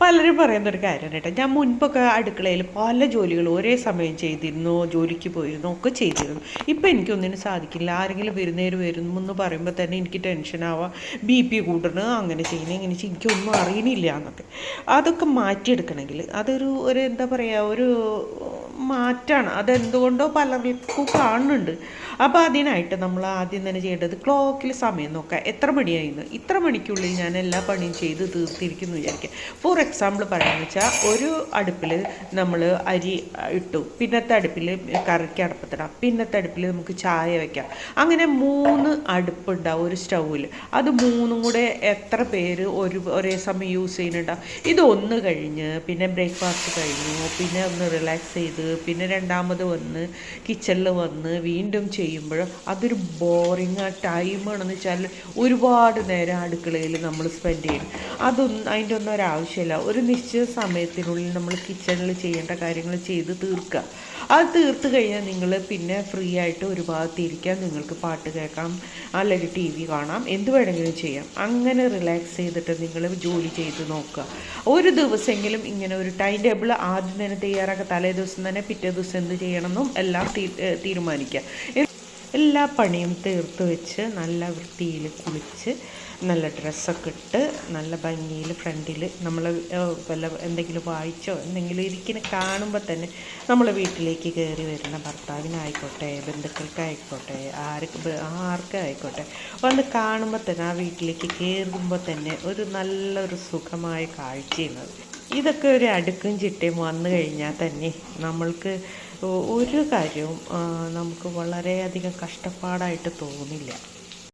പലരും പറയുന്നൊരു കാര്യമാണ് കേട്ടോ. ഞാൻ മുൻപൊക്കെ അടുക്കളയിൽ പല ജോലികളും ഒരേ സമയം ചെയ്തിരുന്നു, ജോലിക്ക് പോയിരുന്നു, ഒക്കെ ചെയ്തിരുന്നു. ഇപ്പം എനിക്കൊന്നിനും സാധിക്കില്ല. ആരെങ്കിലും വരുന്നു എന്ന് പറയുമ്പോൾ തന്നെ എനിക്ക് ടെൻഷനാവുക, BP കൂടണം, അങ്ങനെ ചെയ്യണം, ഇങ്ങനെ ചെയ്യണം, എനിക്കൊന്നും അറിയണില്ല എന്നൊക്കെ. അതൊക്കെ മാറ്റിയെടുക്കണമെങ്കിൽ ഒരു എന്താ പറയുക, ഒരു മാറ്റാണ്. അതെന്തുകൊണ്ടോ പലർക്കും കാണുന്നുണ്ട്. അപ്പോൾ അതിനായിട്ട് നമ്മൾ ആദ്യം തന്നെ ചെയ്യേണ്ടത് ക്ലോക്കിൽ സമയം നോക്കുക. എത്ര മണിയായിരുന്നു, ഇത്ര മണിക്കുള്ളിൽ ഞാൻ എല്ലാ പണിയും ചെയ്ത് തീർത്തിരിക്കുന്നു വിചാരിക്കുക. ഫോർ എക്സാമ്പിൾ പറയാമെന്ന് വെച്ചാൽ, ഒരു അടുപ്പിൽ നമ്മൾ അരി ഇട്ടു, പിന്നത്തെ അടുപ്പിൽ കറിക്ക് അടുപ്പത്തിടാം, പിന്നത്തെ അടുപ്പിൽ നമുക്ക് ചായ വയ്ക്കാം. അങ്ങനെ 3 അടുപ്പുണ്ടാവും ഒരു സ്റ്റൗവിൽ. അത് 3ഉം കൂടെ എത്ര പേര് ഒരേ സമയം യൂസ് ചെയ്യുന്നുണ്ടാവും. ഇതൊന്ന് കഴിഞ്ഞ് പിന്നെ ബ്രേക്ക്ഫാസ്റ്റ് കഴിഞ്ഞു, പിന്നെ ഒന്ന് റിലാക്സ് ചെയ്ത്, പിന്നെ രണ്ടാമത് വന്ന് കിച്ചണിൽ വന്ന് വീണ്ടും ചെയ്യുമ്പോൾ അതൊരു ബോറിങ് ടൈമാണെന്ന് വെച്ചാൽ ഒരുപാട് നേരം അടുക്കളയിൽ നമ്മൾ സ്പെൻഡ് ചെയ്യും. അതിൻ്റെ ഒന്നും ഒരാവശ്യമില്ല. ഒരു നിശ്ചിത സമയത്തിനുള്ളിൽ നമ്മൾ കിച്ചണിൽ ചെയ്യേണ്ട കാര്യങ്ങൾ ചെയ്ത് തീർക്കുക. അത് തീർത്ത് കഴിഞ്ഞാൽ നിങ്ങൾ പിന്നെ ഫ്രീ ആയിട്ട് ഒരു ഭാഗത്തിരിക്കാം, നിങ്ങൾക്ക് പാട്ട് കേൾക്കാം, അല്ലെങ്കിൽ TV കാണാം, എന്ത് വേണമെങ്കിലും ചെയ്യാം. അങ്ങനെ റിലാക്സ് ചെയ്തിട്ട് നിങ്ങൾ ജോലി ചെയ്ത് നോക്കുക. ഒരു ദിവസമെങ്കിലും ഇങ്ങനെ ഒരു ടൈം ടേബിൾ ആദ്യം തന്നെ തയ്യാറാക്കുക. തലേ ദിവസം തന്നെ പിറ്റേ ദിവസം എന്ത് ചെയ്യണമെന്നും എല്ലാം തീരുമാനിക്കുക. എല്ലാ പണിയും തീർത്ത് വെച്ച് നല്ല വൃത്തിയിൽ കുളിച്ച് നല്ല ഡ്രസ്സൊക്കെ ഇട്ട് നല്ല ഭംഗിയിൽ ഫ്രണ്ടിൽ നമ്മൾ വല്ല എന്തെങ്കിലും വായിച്ചോ എന്തെങ്കിലും ഇരിക്കുന്ന കാണുമ്പോൾ തന്നെ നമ്മൾ വീട്ടിലേക്ക് കയറി വരുന്ന ഭർത്താവിനായിക്കോട്ടെ, ബന്ധുക്കൾക്കായിക്കോട്ടെ, ആർക്കായിക്കോട്ടെ, വന്ന് കാണുമ്പോൾ തന്നെ ആ വീട്ടിലേക്ക് കയറുമ്പോൾ തന്നെ ഒരു നല്ലൊരു സുഖമായ കാഴ്ചയുള്ളത്. ഇതൊക്കെ ഒരു അടുക്കും ചിട്ടയും വന്നു കഴിഞ്ഞാൽ തന്നെ നമ്മൾക്ക് ഒരു കാര്യവും നമുക്ക് വളരെയധികം കഷ്ടപ്പാടായിട്ട് തോന്നില്ല.